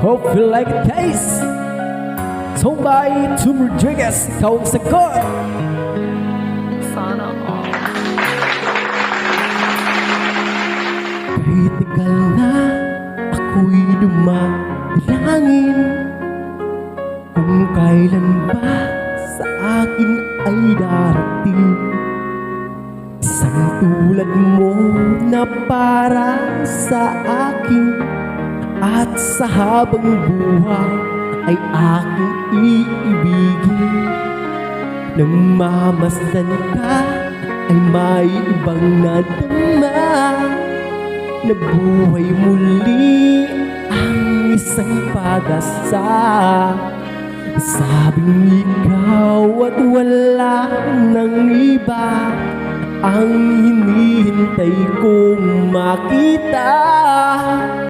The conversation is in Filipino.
Hope you like it, guys. Somebody to Rodriguez, ikaw ang sagot. Sana all. Kahit tagal na ako'y dumadalangin, kung kailan ba sa akin ay darating isang tulad mo na para sa akin, at sa habang buhay ay aking iibigin. Nang mamasdan ka ay may ibang nadama, na buhay muli ang isang pag-asa. Sabing ikaw at wala nang iba ang hinihintay kong makita.